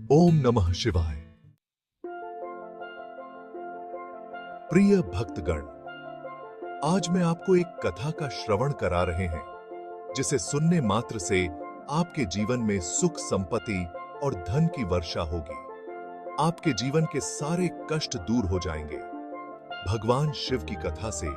ओम नमः शिवाय। प्रिय भक्तगण, आज मैं आपको एक कथा का श्रवण करा रहे हैं जिसे सुनने मात्र से आपके जीवन में सुख संपत्ति और धन की वर्षा होगी। आपके जीवन के सारे कष्ट दूर हो जाएंगे। भगवान शिव की कथा से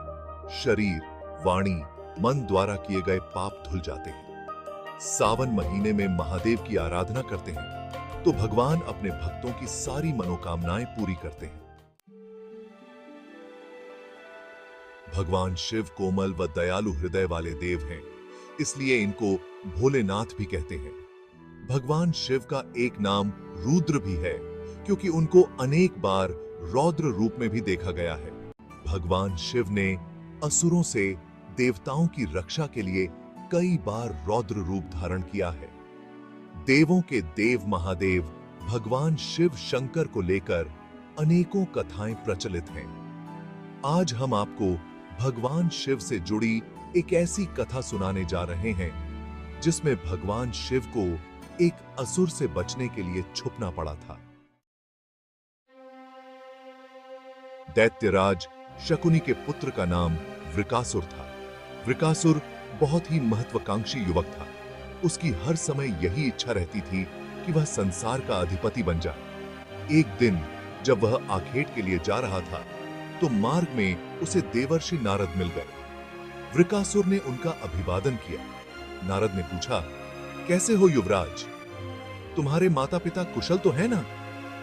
शरीर, वाणी, मन द्वारा किए गए पाप धुल जाते हैं। सावन महीने में महादेव की आराधना करते हैं तो भगवान अपने भक्तों की सारी मनोकामनाएं पूरी करते हैं। भगवान शिव कोमल व दयालु हृदय वाले देव हैं, इसलिए इनको भोलेनाथ भी कहते हैं। भगवान शिव का एक नाम रुद्र भी है, क्योंकि उनको अनेक बार रौद्र रूप में भी देखा गया है। भगवान शिव ने असुरों से देवताओं की रक्षा के लिए कई बार रौद्र रूप धारण किया है। देवों के देव महादेव भगवान शिव शंकर को लेकर अनेकों कथाएं प्रचलित हैं। आज हम आपको भगवान शिव से जुड़ी एक ऐसी कथा सुनाने जा रहे हैं जिसमें भगवान शिव को एक असुर से बचने के लिए छुपना पड़ा था। दैत्यराज शकुनी के पुत्र का नाम वृकासुर था। वृकासुर बहुत ही महत्वाकांक्षी युवक था। उसकी हर समय यही इच्छा रहती थी कि वह संसार का अधिपति बन जाए। एक दिन जब वह आखेट के लिए जा रहा था तो मार्ग में उसे देवर्षि नारद मिल गए। वृकासुर ने उनका अभिवादन किया। नारद ने पूछा, कैसे हो युवराज? तुम्हारे माता पिता कुशल तो है ना?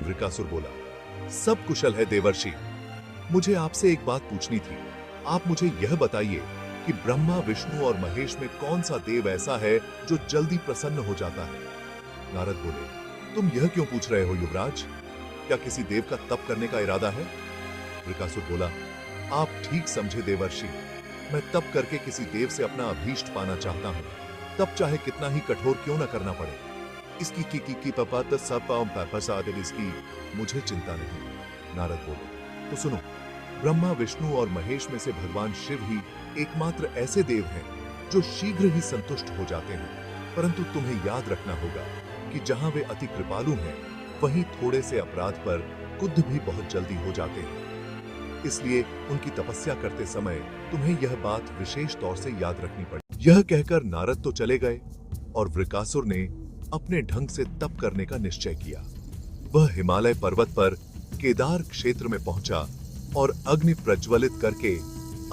वृकासुर बोला, सब कुशल है देवर्षि। मुझे आपसे एक बात पूछनी थी। आप मुझे यह बताइए कि ब्रह्मा, विष्णु और महेश में कौन सा देव ऐसा है जो जल्दी प्रसन्न हो जाता है? नारद बोले, तुम यह क्यों पूछ रहे हो युवराज? क्या किसी देव का तप करने का इरादा है? वृकासुर बोला, आप ठीक समझे देवर्षि। मैं तप करके किसी देव से अपना अभीष्ट पाना चाहता हूं। तप चाहे कितना ही कठोर क्यों न करना पड़े। इसकी की पपा इसकी मुझे चिंता नहीं। नारद बोले, तो सुनो, ब्रह्मा, विष्णु और महेश में से भगवान शिव ही एकमात्र ऐसे देव हैं जो शीघ्र ही संतुष्ट हो जाते हैं। परंतु तुम्हें याद रखना होगा कि जहां वे अति कृपालु हैं, वहीं थोड़े से अपराध पर क्रुद्ध भी बहुत जल्दी हो जाते हैं। इसलिए उनकी तपस्या करते समय तुम्हें यह बात विशेष तौर से याद रखनी पड़ी। यह कहकर नारद तो चले गए और वृकासुर ने अपने ढंग से तप करने का निश्चय किया। वह हिमालय पर्वत पर केदार क्षेत्र में पहुंचा और अग्नि प्रज्वलित करके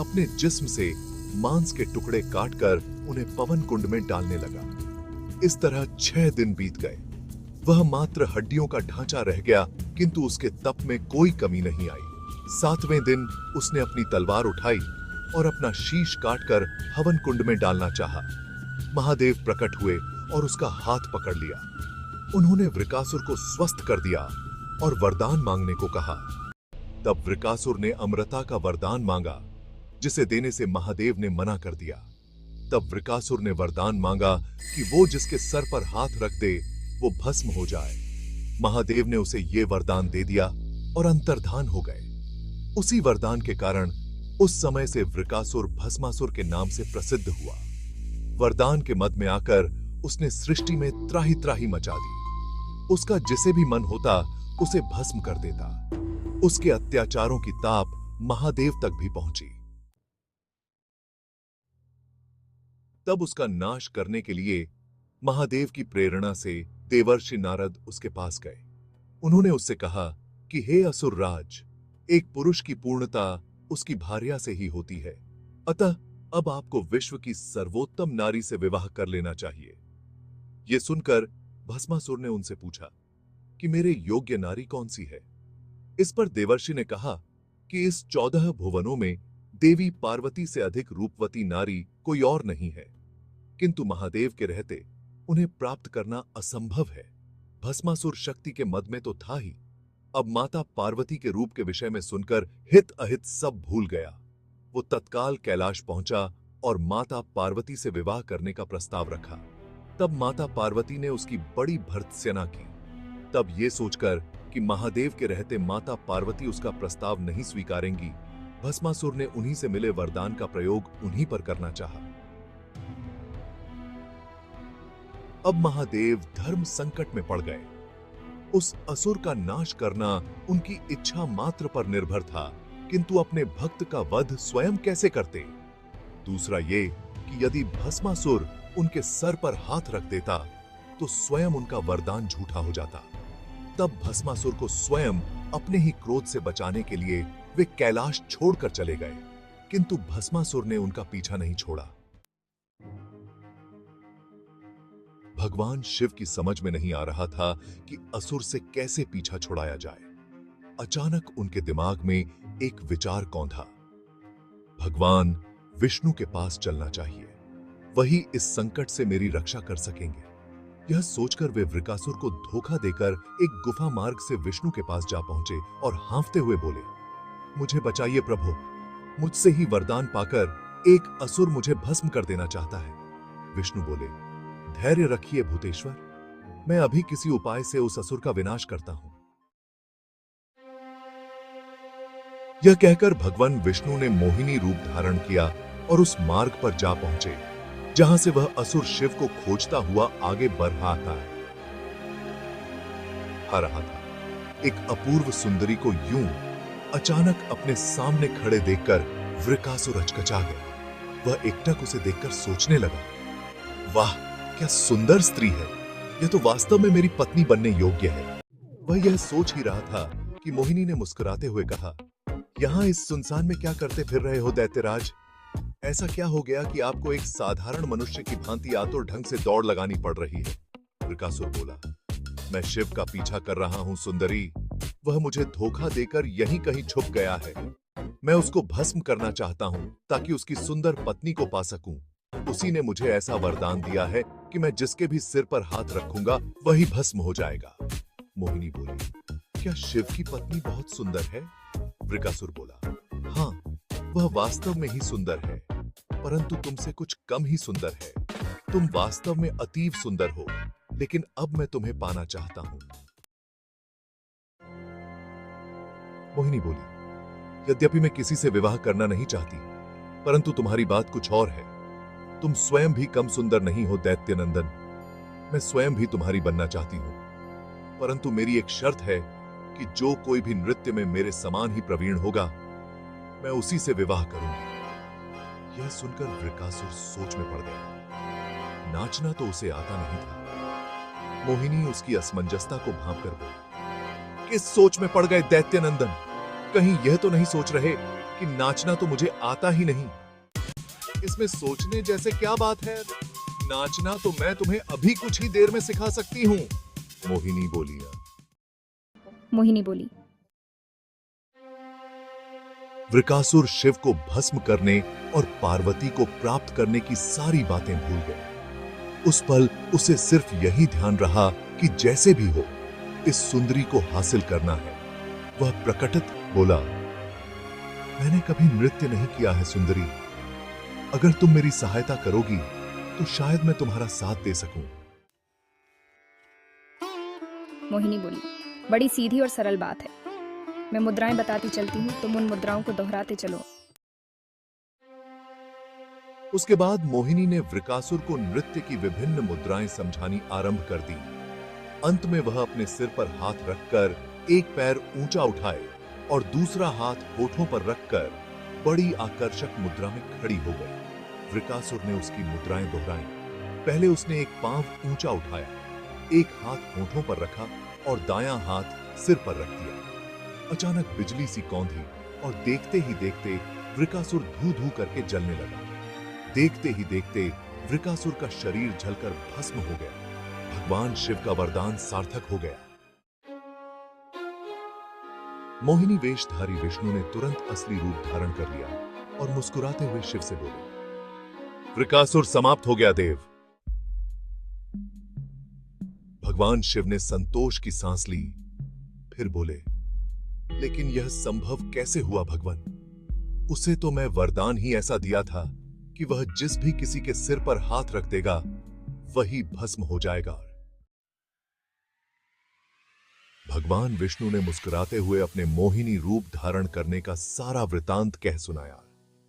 अपने जिस्म से मांस के टुकड़े काटकर उन्हें पवन कुंड में डालने लगा। इस तरह 6 दिन बीत गए। वह मात्र हड्डियों का ढांचा रह गया, किंतु उसके तप में कोई कमी नहीं आई। 7वें दिन उसने अपनी तलवार उठाई और अपना शीश काटकर हवन कुंड में डालना चाहा। महादेव प्रकट हुए और उसका हाथ पकड़ लिया। उन्होंने वृकासुर को स्वस्थ कर दिया और वरदान मांगने को कहा। तब वृकासुर ने अमृता का वरदान मांगा, जिसे देने से महादेव ने मना कर दिया। तब वृकासुर ने वरदान मांगा कि वो जिसके सर पर हाथ रख दे वो भस्म हो जाए। महादेव ने उसे ये वरदान दे दिया और अंतर्धान हो गए। उसी वरदान के कारण उस समय से वृकासुर भस्मासुर के नाम से प्रसिद्ध हुआ। वरदान के मद में आकर उसने सृष्टि में त्राही त्राही मचा दी। उसका जिसे भी मन होता उसे भस्म कर देता। उसके अत्याचारों की ताप महादेव तक भी पहुंची। तब उसका नाश करने के लिए महादेव की प्रेरणा से देवर्षि नारद उसके पास गए। उन्होंने उससे कहा कि हे असुर राज, एक पुरुष की पूर्णता उसकी भार्या से ही होती है। अतः अब आपको विश्व की सर्वोत्तम नारी से विवाह कर लेना चाहिए। यह सुनकर भस्मासुर ने उनसे पूछा कि मेरे योग्य नारी कौन सी है? इस पर देवर्षि ने कहा कि इस 14 भुवनों में देवी पार्वती से अधिक रूपवती नारी कोई और नहीं है, किंतु महादेव के रहते उन्हें प्राप्त करना असंभव है। भस्मासुर शक्ति के मद में तो था ही, अब माता पार्वती के रूप के विषय में सुनकर हित अहित सब भूल गया। वो तत्काल कैलाश पहुंचा और माता पार्वती से विवाह करने का प्रस्ताव रखा। तब माता पार्वती ने उसकी बड़ी भर्त्सना की। तब ये सोचकर कि महादेव के रहते माता पार्वती उसका प्रस्ताव नहीं स्वीकारेंगी, भस्मासुर ने उन्हीं से मिले वरदान का प्रयोग उन्हीं पर करना चाहा। अब महादेव धर्म संकट में पड़ गए। उस असुर का नाश करना उनकी इच्छा मात्र पर निर्भर था, किंतु अपने भक्त का वध स्वयं कैसे करते? दूसरा ये कि यदि भस्मासुर उनके सर पर हाथ रख देता तो स्वयं उनका वरदान झूठा हो जाता। तब भस्मासुर को स्वयं अपने ही क्रोध से बचाने के लिए वे कैलाश छोड़कर चले गए, किंतु भस्मासुर ने उनका पीछा नहीं छोड़ा। भगवान शिव की समझ में नहीं आ रहा था कि असुर से कैसे पीछा छुड़ाया जाए। अचानक उनके दिमाग में एक विचार कौंधा। भगवान विष्णु के पास चलना चाहिए, वही इस संकट से मेरी रक्षा कर सकेंगे। यह सोचकर वे वृकासुर को धोखा देकर एक गुफा मार्ग से विष्णु के पास जा पहुंचे और हांफते हुए बोले, मुझे बचाइए प्रभु, मुझसे ही वरदान पाकर एक असुर मुझे भस्म कर देना चाहता है। विष्णु बोले, धैर्य रखिए भूतेश्वर, मैं अभी किसी उपाय से उस असुर का विनाश करता हूं। यह कहकर भगवान विष्णु ने मोहिनी रूप धारण किया और उस मार्ग पर जा पहुंचे जहां से वह असुर शिव को खोजता हुआ आगे बढ़ रहा था। एक अपूर्व सुंदरी को यूं अचानक अपने सामने खड़े देखकर वृकासुर हचकचा गया। वह एकटक उसे देखकर सोचने लगा, वाह क्या सुंदर स्त्री है, यह तो वास्तव में मेरी पत्नी बनने योग्य है। वह यह सोच ही रहा था कि मोहिनी ने मुस्कुराते हुए कहा, यहाँ इस सुनसान में क्या करते फिर रहे हो दैत्यराज? ऐसा क्या हो गया कि आपको एक साधारण मनुष्य की भांति आतुर ढंग से दौड़ लगानी पड़ रही है? वृकासुर बोला, मैं शिव का पीछा कर रहा हूं सुंदरी, वह मुझे धोखा देकर यहीं कहीं छुप गया है। मैं उसको भस्म करना चाहता हूं ताकि उसकी सुंदर पत्नी को पा सकूं। उसी ने मुझे ऐसा वरदान दिया है कि मैं जिसके भी सिर पर हाथ रखूंगा वही भस्म हो जाएगा। मोहिनी बोली, क्या शिव की पत्नी बहुत सुंदर है? वृकासुर बोला, हाँ, वह वास्तव में ही सुंदर है, परंतु तुमसे कुछ कम ही सुंदर है। तुम वास्तव में अतीव सुंदर हो, लेकिन अब मैं तुम्हें पाना चाहता हूं। मोहिनी बोली, यद्यपि मैं किसी से विवाह करना नहीं चाहती, परंतु तुम्हारी बात कुछ और है। तुम स्वयं भी कम सुंदर नहीं हो दैत्यनंदन। मैं स्वयं भी तुम्हारी बनना चाहती हूं, परंतु मेरी एक शर्त है कि जो कोई भी नृत्य में मेरे समान ही प्रवीण होगा, मैं उसी से विवाह करूंगी। यह सुनकर वृकासुर सोच में पड़ गया। नाचना तो उसे आता नहीं था। मोहिनी उसकी असमंजसता को भांप कर बोली, किस सोच में पड़ गए दैत्यनंदन? कहीं यह तो नहीं सोच रहे कि नाचना तो मुझे आता ही नहीं? इसमें सोचने जैसे क्या बात है? नाचना तो मैं तुम्हें अभी कुछ ही देर में सिखा सकती हूँ। मोहिनी बोली। वृकासुर शिव को भस्म करने और पार्वती को प्राप्त करने की सारी बातें भूल गए। उस पल उसे सिर्फ यही ध्यान रहा कि जैसे भी हो इस सुंदरी को हासिल करना है। वह प्रकटित बोला, मैंने कभी नृत्य नहीं किया है सुंदरी, अगर तुम मेरी सहायता करोगी तो शायद मैं तुम्हारा साथ दे सकूं। मोहिनी बोली, बड़ी सीधी और सरल बात है। मैं मुद्राएं बताती चलती हूँ, तुम उन मुद्राओं को दोहराते चलो। उसके बाद मोहिनी ने वृकासुर को नृत्य की विभिन्न मुद्राएं समझानी आरंभ कर दी। अंत में वह अपने सिर पर हाथ रखकर एक पैर ऊंचा उठाए और दूसरा हाथ होठों पर रखकर बड़ी आकर्षक मुद्रा में खड़ी हो गई। वृकासुर ने उसकी मुद्राएं दोहराई। पहले उसने एक पांव ऊंचा उठाया, एक हाथ होठों पर रखा और दायां हाथ सिर पर रख दिया। अचानक बिजली सी कौंधी और देखते ही देखते वृकासुर धू धू करके जलने लगा। देखते ही देखते वृकासुर का शरीर जलकर भस्म हो गया। भगवान शिव का वरदान सार्थक हो गया। मोहिनी वेशधारी विष्णु ने तुरंत असली रूप धारण कर लिया और मुस्कुराते हुए शिव से बोले, वृकासुर समाप्त हो गया देव। भगवान शिव ने संतोष की सांस ली, फिर बोले, लेकिन यह संभव कैसे हुआ भगवान? उसे तो मैं वरदान ही ऐसा दिया था कि वह जिस भी किसी के सिर पर हाथ रख देगा वही भस्म हो जाएगा। भगवान विष्णु ने मुस्कुराते हुए अपने मोहिनी रूप धारण करने का सारा वृतांत कह सुनाया,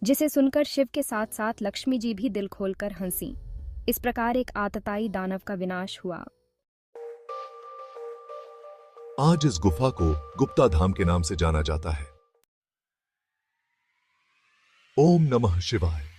जिसे सुनकर शिव के साथ साथ लक्ष्मी जी भी दिल खोलकर हंसी। इस प्रकार एक आतताई दानव का विनाश हुआ। आज इस गुफा को गुप्ता धाम के नाम से जाना जाता है। ओम नमः शिवाय।